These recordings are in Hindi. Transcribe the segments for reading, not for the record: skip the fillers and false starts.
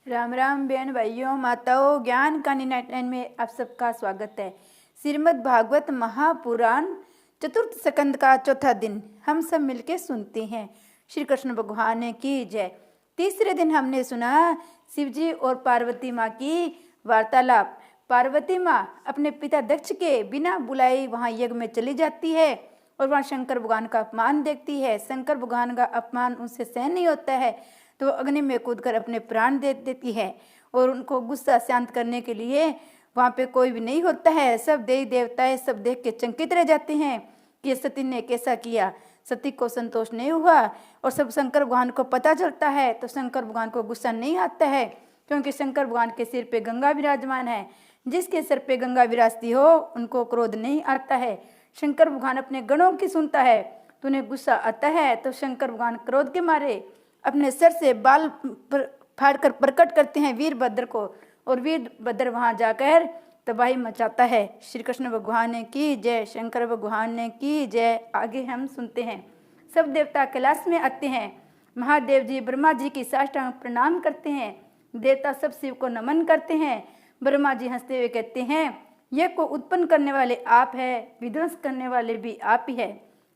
राम राम बहन भाइयों माताओं, ज्ञान का 99 में आप सबका स्वागत है। श्रीमद् भागवत महापुराण चतुर्थ स्कंद का चौथा दिन हम सब मिलके सुनते हैं। श्री कृष्ण भगवान की जय। तीसरे दिन हमने सुना शिवजी और पार्वती माँ की वार्तालाप। पार्वती माँ अपने पिता दक्ष के बिना बुलाए वहाँ यज्ञ में चली जाती है और वहाँ शंकर भगवान का अपमान देखती है। शंकर भगवान का अपमान उनसे सहन नहीं होता है तो अग्नि में कूदकर अपने प्राण दे देती है और उनको गुस्सा शांत करने के लिए वहाँ पे कोई भी नहीं होता है। सब देवी देवताएं सब देख के चंकित रह जाते हैं कि सती ने कैसा किया। सती को संतोष नहीं हुआ और सब शंकर भगवान को पता चलता है तो शंकर भगवान को गुस्सा नहीं आता है, क्योंकि शंकर भगवान के सिर पे गंगा विराजमान है। जिसके सिर पे गंगा विराजती हो उनको क्रोध नहीं आता है। शंकर भगवान अपने गणों की सुनता है तो उन्हें गुस्सा आता है, तो शंकर भगवान क्रोध के मारे अपने सर से बाल फाड़कर प्रकट करते हैं वीरभद्र को, और वीरभद्र वहां जाकर तबाही मचाता है। श्री कृष्ण भगवान की जय, शंकर भगवान की जय। आगे हम सुनते हैं। सब देवता कैलाश में आते हैं। महादेव जी ब्रह्मा जी की साष्टांग प्रणाम करते हैं। देवता सब शिव को नमन करते हैं। ब्रह्मा जी हंसते हुए कहते हैं, यज्ञ को उत्पन्न करने वाले आप है, विध्वंस करने वाले भी आप ही है,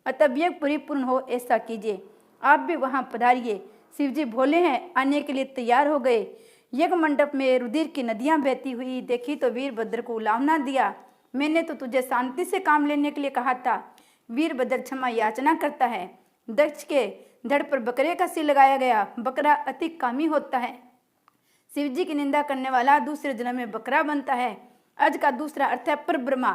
अतः यज्ञ परिपूर्ण हो ऐसा कीजिए। आप भी वहां पधारिए। शिवजी भोले हैं, आने के लिए तैयार हो गए। यज्ञ मंडप में रुधिर की नदियां बहती हुई देखी तो वीरभद्र को उलाहना दिया। मैंने तो तुझे शांति से काम लेने के लिए कहा था। वीरभद्र क्षमा याचना करता है। दक्ष के धड़ पर बकरे का सिर लगाया गया। बकरा अति कामी होता है। शिवजी की निंदा करने वाला दूसरे जन्म में बकरा बनता है। अज का दूसरा अर्थ है पर ब्रह्मा।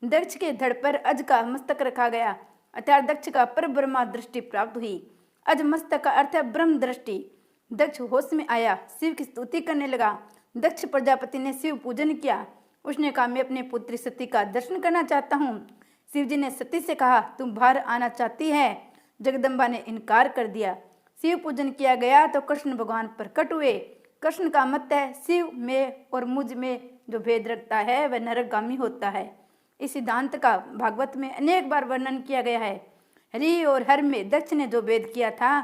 दक्ष के धड़ पर अज का मस्तक रखा गया, अर्थात दक्ष का पर ब्रह्मा दृष्टि प्राप्त हुई। अज मस्तक का अर्थ है ब्रह्म दृष्टि। दक्ष होश में आया, शिव की स्तुति करने लगा। दक्ष प्रजापति ने शिव पूजन किया। उसने कहा, मैं अपने पुत्री सती का दर्शन करना चाहता हूँ। शिवजी ने सती से कहा, तुम बाहर आना चाहती है। जगदम्बा ने इनकार कर दिया। शिव पूजन किया गया तो कृष्ण भगवान प्रकट हुए। कृष्ण का मत है शिव में और मुझ में जो भेद रखता है वह नरकगामी होता है। इस सिद्धांत का भागवत में अनेक बार वर्णन किया गया है। हरि और हर में दक्ष ने जो भेद किया था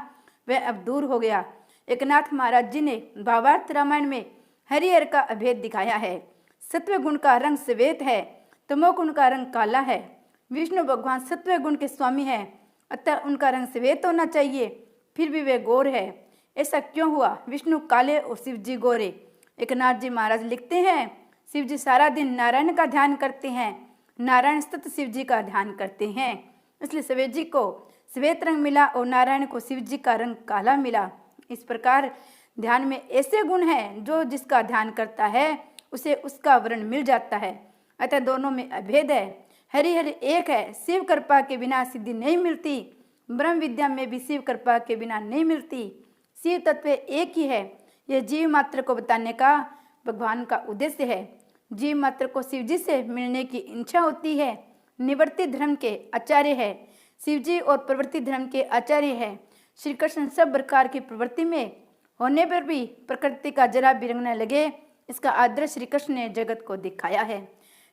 वह अब दूर हो गया। एकनाथ महाराज जी ने भावार्थ रामायण में हरिहर का अभेद दिखाया है। सत्व गुण का रंग श्वेत है, तमो गुण का रंग काला है। विष्णु भगवान सत्व गुण के स्वामी है, अतः उनका रंग श्वेत होना चाहिए, फिर भी वे गोर है। ऐसा क्यों हुआ? विष्णु काले और शिव जी गोरे। एकनाथ जी महाराज लिखते हैं, शिव जी सारा दिन नारायण का ध्यान करते हैं, नारायण सतत शिव जी का ध्यान करते हैं, इसलिए श्वेत जी को श्वेत रंग मिला और नारायण को शिव जी का रंग काला मिला। इस प्रकार ध्यान में ऐसे गुण हैं जो जिसका ध्यान करता है उसे उसका वर्ण मिल जाता है, अतः दोनों में अभेद है। हरिहर एक है, शिव कृपा के बिना सिद्धि नहीं मिलती। ब्रह्म विद्या में भी शिव कृपा के बिना नहीं मिलती। शिव तत्व एक ही है। यह जीव मात्र को बताने का भगवान का उद्देश्य है। जीव मात्र को शिव जी से मिलने की इच्छा होती है। निवृत्ति धर्म के आचार्य है शिवजी और प्रवृत्ति धर्म के आचार्य है श्री कृष्ण। सब प्रकार की प्रवृत्ति में होने पर भी प्रकृति का जरा भी रंग न लगे, इसका आदर्श श्री कृष्ण ने जगत को दिखाया है।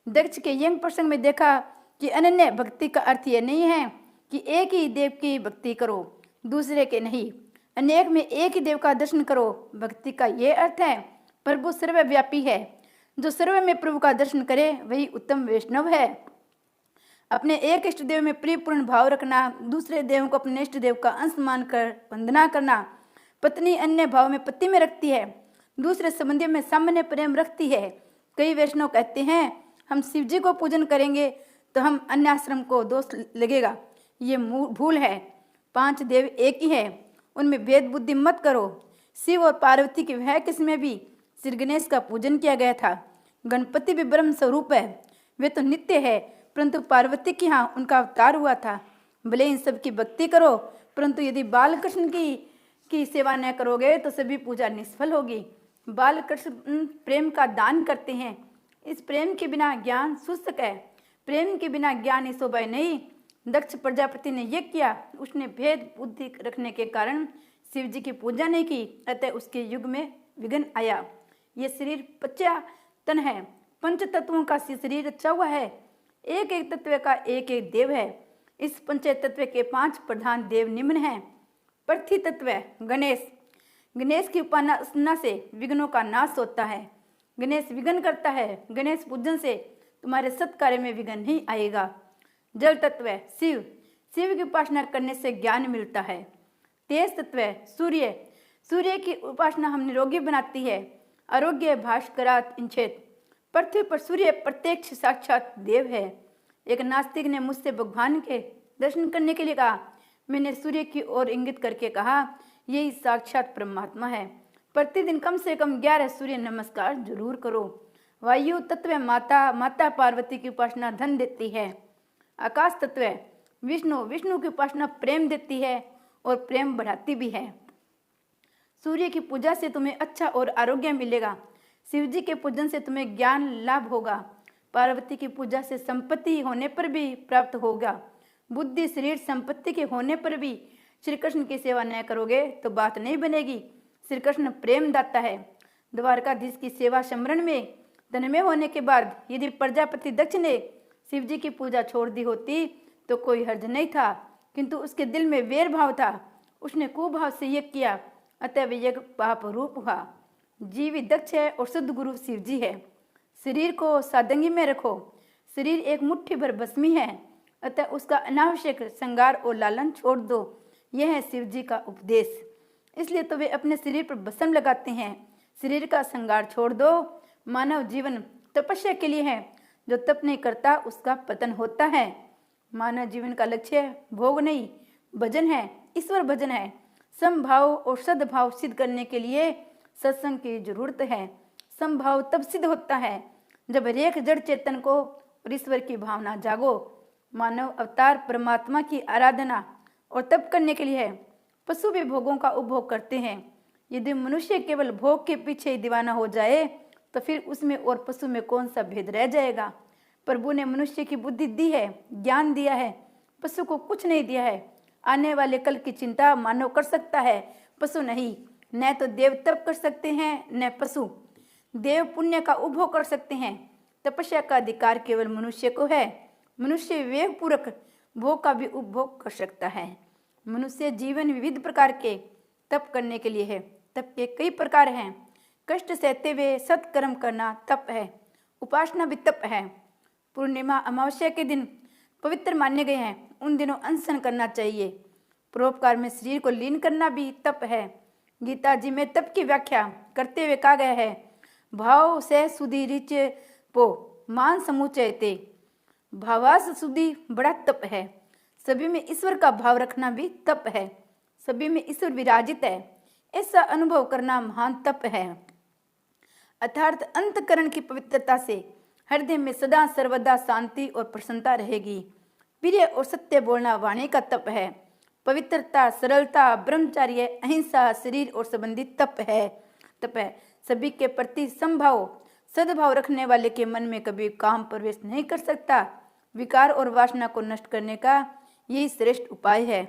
दक्ष के यज्ञ प्रसंग में देखा कि अनन्य भक्ति का अर्थ यह नहीं है कि एक ही देव की भक्ति करो, दूसरे के नहीं। अनेक में एक ही देव का दर्शन करो। भक्ति का ये अर्थ है प्रभु सर्वव्यापी है। जो सर्व में प्रभु का दर्शन करे वही उत्तम वैष्णव है। अपने एक इष्ट देव में प्रियपूर्ण भाव रखना, दूसरे देव को अपने इष्ट देव का अंश मानकर वंदना करना। पत्नी अन्य भाव में पति में रखती है, दूसरे संबंधियों में सामान्य प्रेम रखती है। कई वैष्णव कहते हैं हम शिव जी को पूजन करेंगे तो हम अन्य आश्रम को दोष लगेगा। ये भूल है। 5 देव एक ही है, उनमें भेद बुद्धि मत करो। शिव और पार्वती के विवाह किसमें भी श्री गणेश का पूजन किया गया था। गणपति भी ब्रह्म स्वरूप है, वे तो नित्य है, परंतु पार्वती के यहाँ उनका अवतार हुआ था। भले इन सब की भक्ति करो, परंतु यदि बाल कृष्ण की सेवा न करोगे तो सभी पूजा निष्फल होगी। बाल कृष्ण प्रेम का दान करते हैं। इस प्रेम के बिना ज्ञान शुष्क है। प्रेम के बिना ज्ञान ही शोभा नहीं। दक्ष प्रजापति ने यज्ञ किया, उसने भेद बुद्धि रखने के कारण शिव जी की पूजा नहीं की, अतः उसके युग में विघ्न आया। ये शरीर पचा तन है, पंच तत्वों का शरीर रचा हुआ है। एक एक तत्व का एक एक देव है। इस पंच तत्व के 5 प्रधान देव निम्न हैं। पृथ्वी तत्व गणेश, गणेश की उपासना से विघ्नों का नाश होता है। गणेश विघ्न करता है। गणेश पूजन से तुम्हारे सत्कार्य में विघ्न नहीं आएगा। जल तत्व है शिव। शिव की उपासना करने से ज्ञान मिलता है। तेज तत्व है सूर्य। सूर्य की उपासना हम निरोगी बनाती है। आरोग्य भास्करात इंचेत। पृथ्वी पर सूर्य प्रत्यक्ष साक्षात देव है। एक नास्तिक ने मुझसे भगवान के दर्शन करने के लिए कहा। मैंने सूर्य की ओर इंगित करके कहा, यही साक्षात परमात्मा है। प्रतिदिन कम से कम 11 सूर्य नमस्कार जरूर करो। वायु तत्व माता। माता पार्वती की उपासना धन देती है। आकाश तत्व विष्णु। विष्णु की उपासना प्रेम देती है और प्रेम बढ़ाती भी है। सूर्य की पूजा से तुम्हें अच्छा और आरोग्य मिलेगा। शिव जी के पूजन से तुम्हें ज्ञान लाभ होगा। पार्वती की पूजा से संपत्ति होने पर भी प्राप्त होगा। बुद्धि शरीर संपत्ति के होने पर भी श्री कृष्ण की सेवा न करोगे तो बात नहीं बनेगी। श्री कृष्ण प्रेम दाता है। द्वारकाधीश की सेवा स्मरण में तन्मय होने के बाद यदि प्रजापति दक्ष ने शिव जी की पूजा छोड़ दी होती तो कोई हर्ज नहीं था, किंतु उसके दिल में वैर भाव था। उसने कुभाव से यज्ञ किया, अतः यज्ञ पाप रूप हुआ। जीवी दक्ष है और शुद्ध गुरु शिव जी है। शरीर को सादंगी में रखो। शरीर एक मुट्ठी भर भस्मी है, अतः उसका अनावश्यक श्रृंगार और लालन छोड़ दो। यह है शिव जी का उपदेश। इसलिए तो वे अपने शरीर पर भस्म लगाते हैं। शरीर का श्रृंगार छोड़ दो। मानव जीवन तपस्या के लिए है। जो तप नहीं करता उसका पतन होता है। मानव जीवन का लक्ष्य भोग नहीं भजन है, ईश्वर भजन है। समभाव और सद्भाव सिद्ध करने के लिए सत्संग की जरूरत है। समभाव तब सिद्ध होता है जब हरेक जड़ चेतन को और ईश्वर की भावना जागो। मानव अवतार परमात्मा की आराधना और तप करने के लिए है। पशु भी भोगों का उपभोग करते हैं। यदि मनुष्य केवल भोग के पीछे दीवाना हो जाए तो फिर उसमें और पशु में कौन सा भेद रह जाएगा। प्रभु ने मनुष्य की बुद्धि दी है, ज्ञान दिया है, पशु को कुछ नहीं दिया है। आने वाले कल की चिंता मानव कर सकता है, पशु नहीं। न तो देव तप कर सकते हैं न पशु। देव पुण्य का उपभोग कर सकते हैं, तपस्या का अधिकार केवल मनुष्य को है। मनुष्य विवेक पूर्वक भोग का भी उपभोग कर सकता है। मनुष्य जीवन विविध प्रकार के तप करने के लिए है। तप के कई प्रकार हैं। कष्ट सहते हुए सत्कर्म करना तप है। उपासना भी तप है। पूर्णिमा अमावस्या के दिन पवित्र माने गए हैं, उन दिनों अनशन करना चाहिए। परोपकार में शरीर को लीन करना भी तप है। गीता जी में तप की व्याख्या करते हुए कहा गया है, भाव से सुधि रिच पो मान समुचयते। भावास सुधि बड़ा तप है। सभी में ईश्वर का भाव रखना भी तप है। सभी में ईश्वर विराजित है, ऐसा अनुभव करना महान तप है। अर्थात अंतकरण की पवित्रता से हृदय में सदा सर्वदा शांति और प्रसन्नता रहेगी। प्रिय और सत्य बोलना वाणी का तप है। पवित्रता, सरलता, ब्रह्मचर्य, अहिंसा शरीर और संबंधित तप है। सभी के प्रति समभाव सद्भाव रखने वाले के मन में कभी काम प्रवेश नहीं कर सकता। विकार और वासना को नष्ट करने का यही श्रेष्ठ उपाय है।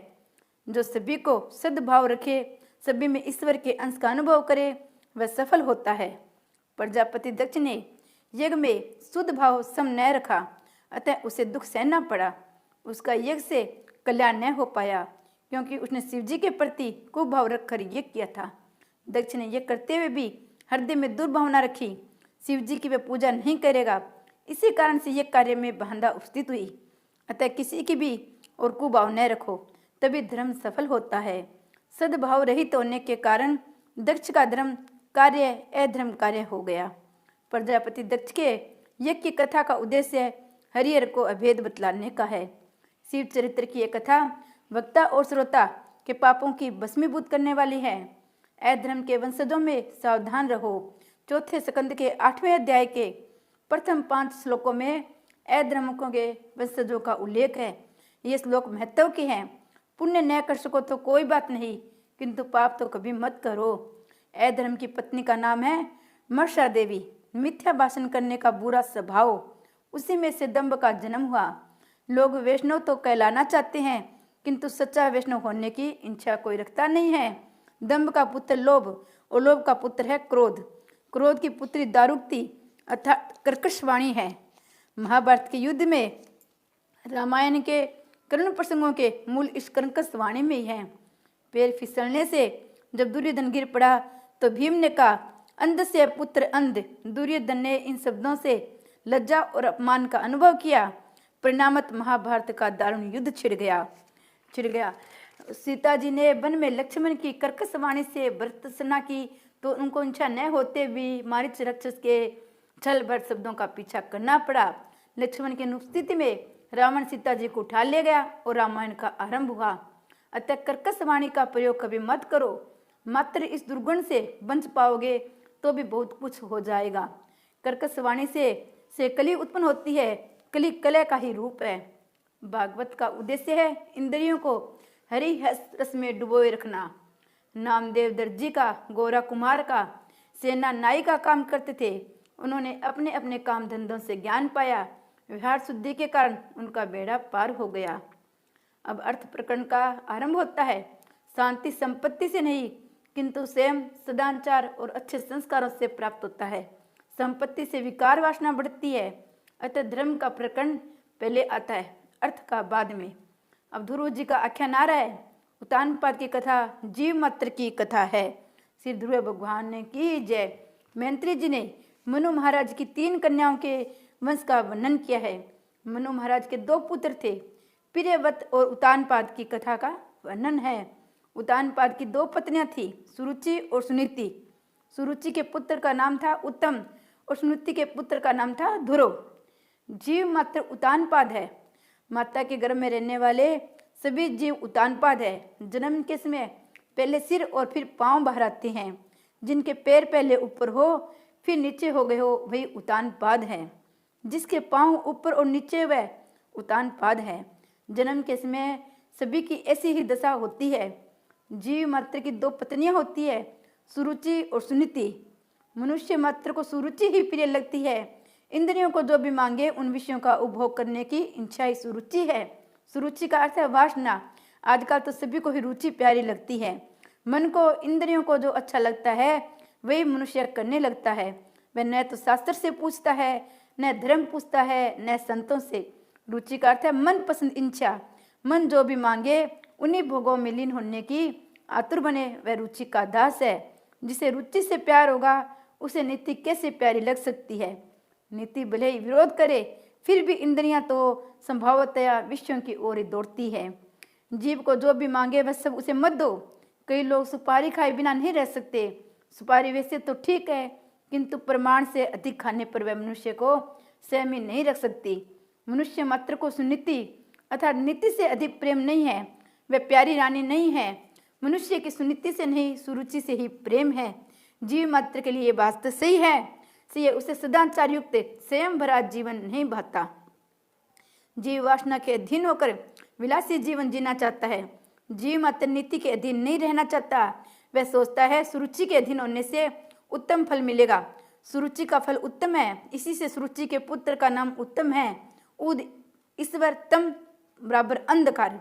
जो सभी को सद्भाव रखे, सभी में ईश्वर के अंश का अनुभव करे, वह सफल होता है। प्रजापति दक्ष ने यज्ञ में शुद्ध भाव सम न रखा, अतः उसे दुख सहना पड़ा। उसका यज्ञ से कल्याण न हो पाया, क्योंकि उसने शिव जी के प्रति कुभाव रखकर यज्ञ किया था। दक्ष ने यज्ञ करते हुए भी हृदय में दुर्भावना रखी, शिव जी की वह पूजा नहीं करेगा। इसी कारण से यज्ञ कार्य में बाधा उपस्थित हुई। अतः किसी की भी और कुभाव न रखो, तभी धर्म सफल होता है। सद्भाव रहित होने के कारण दक्ष का धर्म कार्य अधर्म कार्य हो गया। प्रजापति दक्ष के यज्ञ की कथा का उद्देश्य हरिहर को अभेद बतलाने का है। शिव चरित्र की यह कथा वक्ता और श्रोता के पापों की भस्मीभूत करने वाली है। अधर्म के वंशजों में सावधान रहो। चौथे स्कंद के 8वें अध्याय के प्रथम 5 श्लोकों में अधर्मकों के वंशजों का उल्लेख है। ये श्लोक महत्व के हैं। पुण्य न कर सको तो कोई बात नहीं, किंतु पाप तो कभी मत करो। अधर्म की पत्नी का नाम है मर्षा देवी। मिथ्या भाषण करने का बुरा स्वभाव, उसी में से दंभ का जन्म हुआ। लोग वैष्णव तो कहलाना चाहते हैं, किंतु सच्चा वैष्णव होने की इच्छा कोई रखता नहीं है। दंभ का पुत्र लोभ और लोभ का पुत्र है क्रोध। क्रोध की पुत्री दारुक्ति अर्थात कर्कशवाणी है। महाभारत के युद्ध में रामायण के कर्ण प्रसंगों के मूल इस कर्कश वाणी में ही है। पैर फिसलने से जब दुर्योधन गिर पड़ा तो भीम ने कहा, अंध से पुत्र अंध। दुर्योधन ने इन शब्दों से लज्जा और अपमान का अनुभव किया। परिणामत महाभारत का दारुण युद्ध छिड़ गया। सीता जी ने वन में लक्ष्मण की कर्कश वाणी से भर्त्सना की तो उनको इच्छा न होते भी मारीच राक्षस के छल भर शब्दों का पीछा करना पड़ा। लक्ष्मण की अनुपस्थिति में रावण सीता जी को उठा ले गया और रामायण का आरंभ हुआ। अतः कर्कश वाणी का प्रयोग कभी मत करो, मात्र इस दुर्गुण से बच पाओगे तो भी बहुत कुछ हो जाएगा। कर्कश वाणी से कली उत्पन्न होती है, कली कलह का ही रूप है। भागवत का उद्देश्य है इंद्रियों को हरि रस में डुबोए रखना। नामदेव दर्जी का, गोरा कुमार का, सेना नाई का काम करते थे। उन्होंने अपने अपने काम धंधों से ज्ञान पाया। व्यवहार शुद्धि के कारण उनका बेड़ा पार हो गया। अब अर्थ प्रकरण का आरंभ होता है। शांति संपत्ति से नहीं किंतु स्वयं सदाचार और अच्छे संस्कारों से प्राप्त होता है। संपत्ति से विकार वासना बढ़ती है। अतः धर्म का प्रकरण पहले आता है, अर्थ का बाद में। अब ध्रुव जी का आख्यान आ रहा है। उतानपाद की कथा जीव मात्र की कथा है। श्री ध्रुव भगवान ने की जय। मैत्री जी ने मनु महाराज की 3 कन्याओं के वंश का वर्णन किया है। मनु महाराज के 2 पुत्र थे। प्रियव्रत और उतानपाद की कथा का वर्णन है। उतानपाद की 2 पत्नियां थी, सुरुचि और सुनीति। सुरुचि के पुत्र का नाम था उत्तम और सुनीति के पुत्र का नाम था ध्रुव। जीव मात्र उतानपाद है। माता के गर्भ में रहने वाले सभी जीव उतानपाद है। जन्म के समय पहले सिर और फिर पांव बाहर आते हैं। जिनके पैर पहले ऊपर हो फिर नीचे हो गए हो वही उतानपाद है। जिसके पांव ऊपर और नीचे वह उतानपाद है। जन्म के समय सभी की ऐसी ही दशा होती है। जीव मात्र की 2 पत्नियां होती है, सुरुचि और सुनीति। मनुष्य मात्र को सुरुचि ही प्रिय लगती है। इंद्रियों को जो भी मांगे उन विषयों का उपभोग करने की इच्छा ही सुरुचि है। सुरुचि का अर्थ है वासना। आजकल तो सभी को ही रुचि प्यारी लगती है। मन को, इंद्रियों को जो अच्छा लगता है वही मनुष्य करने लगता है। वह न तो शास्त्र से पूछता है, न धर्म पूछता है, न संतों से। रुचि का अर्थ है मन पसंद इच्छा। मन जो भी मांगे उन्हीं भोगों में लीन होने की आतुर बने, वह रुचि का दास है। जिसे रुचि से प्यार होगा उसे नीति कैसे प्यारी लग सकती है। नीति भले ही विरोध करे फिर भी इंद्रियां तो संभावतया विषयों की ओर ही दौड़ती है। जीव को जो भी मांगे वह सब उसे मत दो। कई लोग सुपारी खाए बिना नहीं रह सकते। सुपारी वैसे तो ठीक है किंतु प्रमाण से अधिक खाने पर वह मनुष्य को सहमी नहीं रख सकती। मनुष्य मात्र को सुनीति अर्थात नीति से अधिक प्रेम नहीं है। वह प्यारी रानी नहीं है। मनुष्य की सुनीति से नहीं सुरुचि से ही प्रेम है। जीव मात्र के लिए ये बात तो सही है, इसलिए उसे सदाचार युक्त स्वयं भरा जीवन नहीं भाता। जीव वासना के अधीन होकर विलासी जीवन जीना चाहता है। जीव मात्र नीति के अधीन नहीं रहना चाहता। वह सोचता है सुरुचि के अधीन होने से उत्तम फल मिलेगा। सुरुचि का फल उत्तम है, इसी से सुरुचि के पुत्र का नाम उत्तम है। उद ईश्वर तम बराबर अंधकार।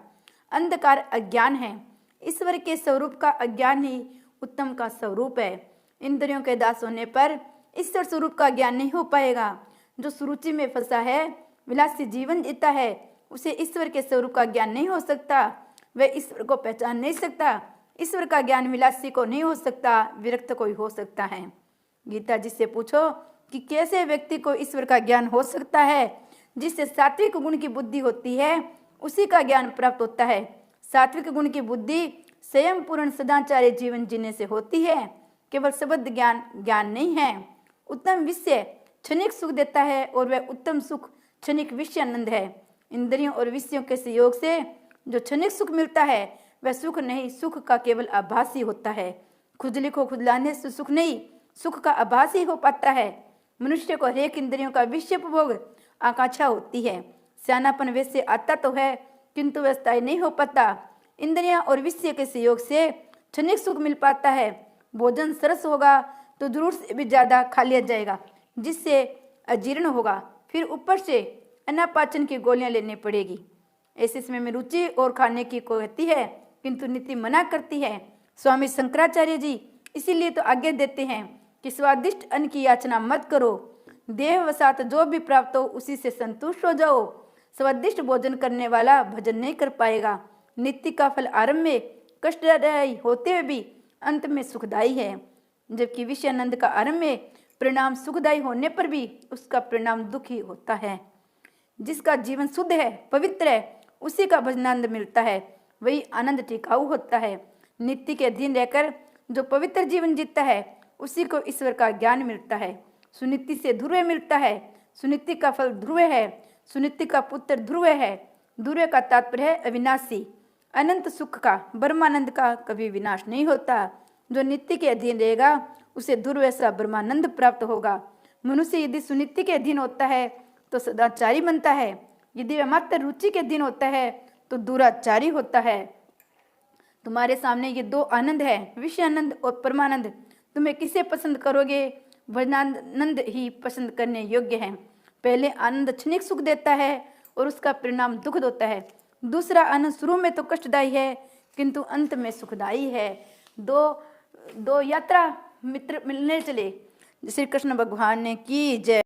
अंधकार अज्ञान है। ईश्वर के स्वरूप का अज्ञान ही उत्तम का स्वरूप है। इंद्रियों के दास होने पर ईश्वर स्वरूप का ज्ञान नहीं हो पाएगा। जो सुरुचि में फंसा है, विलासी जीवन जीता है, उसे ईश्वर के स्वरूप का ज्ञान नहीं हो सकता। वह ईश्वर को पहचान नहीं सकता। ईश्वर का ज्ञान विलासी को नहीं हो सकता, विरक्त को ही हो सकता है। गीता जी से पूछो कि कैसे व्यक्ति को ईश्वर का ज्ञान हो सकता है। जिससे सात्विक गुण की बुद्धि होती है उसी का ज्ञान प्राप्त होता है। सात्विक गुण की बुद्धि स्वयं पूर्ण सदाचारी जीवन जीने से होती है। केवल शब्द ज्ञान नहीं है। उत्तम विषय क्षणिक सुख देता है और वह उत्तम सुख क्षणिक विषय आनंद है। इंद्रियों और विषयों के सहयोग से जो क्षणिक सुख मिलता है वह सुख नहीं, सुख का केवल आभास ही होता है। खुजली को खुजलाने से सुख नहीं, सुख का आभास ही हो पाता है। मनुष्य को हरेक इंद्रियों का विषय उपभोग आकांक्षा होती है। सियानापन वैसे आता तो है किंतु वह स्थायी नहीं हो पाता। इंद्रियां और विषय के सहयोग से क्षणिक सुख मिल पाता है। भोजन सरस होगा तो जरूर से भी ज्यादा खा लिया जाएगा, जिससे अजीर्ण होगा। फिर ऊपर से अनापाचन की गोलियां लेनी पड़ेगी। ऐसे समय में रुचि और खाने की कहती है किंतु नीति मना करती है। स्वामी शंकराचार्य जी इसीलिए तो आज्ञा देते हैं कि स्वादिष्ट अन्न की याचना मत करो। देह वसात जो भी प्राप्त हो उसी से संतुष्ट हो जाओ। स्वादिष्ट भोजन करने वाला भजन नहीं कर पाएगा। नीति का फल आरंभ में कष्टदायी होते हुए भी अंत में सुखदायी है, जबकि विषयानंद का आरंभ में परिणाम सुखदायी होने पर भी उसका परिणाम दुखी होता है। जिसका जीवन शुद्ध है, पवित्र है, उसी का भजनानंद मिलता है, वही आनंद टिकाऊ होता है। नित्य के अधीन रहकर जो पवित्र जीवन जीता है, उसी को ईश्वर का ज्ञान मिलता है। सुनीति से ध्रुव मिलता है, सुनीति का फल ध्रुव है, सुनीति का पुत्र ध्रुव है। ध्रुव का तात्पर्य है अविनाशी, अनंत सुख का, ब्रह्मानंद का कभी विनाश नहीं होता। जो नित्य के अधीन रहेगा उसे ध्रुव सा ब्रह्मानंद प्राप्त होगा। मनुष्य यदि सुनीति के अधीन होता है तो सदाचारी बनता है, यदि वह मात्र रुचि के अधीन होता है तो दुराचारी होता है। तुम्हारे सामने ये दो आनंद है, विषयानंद और परमानंद। तुम्हें किसे पसंद करोगे? भजनानंद ही पसंद करने योग्य है। पहले आनंद क्षणिक सुख देता है और उसका परिणाम दुखद होता है। दूसरा आनंद शुरू में तो कष्टदायी है किंतु अंत में सुखदायी है। दो यात्रा मित्र मिलने चले। श्री कृष्ण भगवान ने की जय।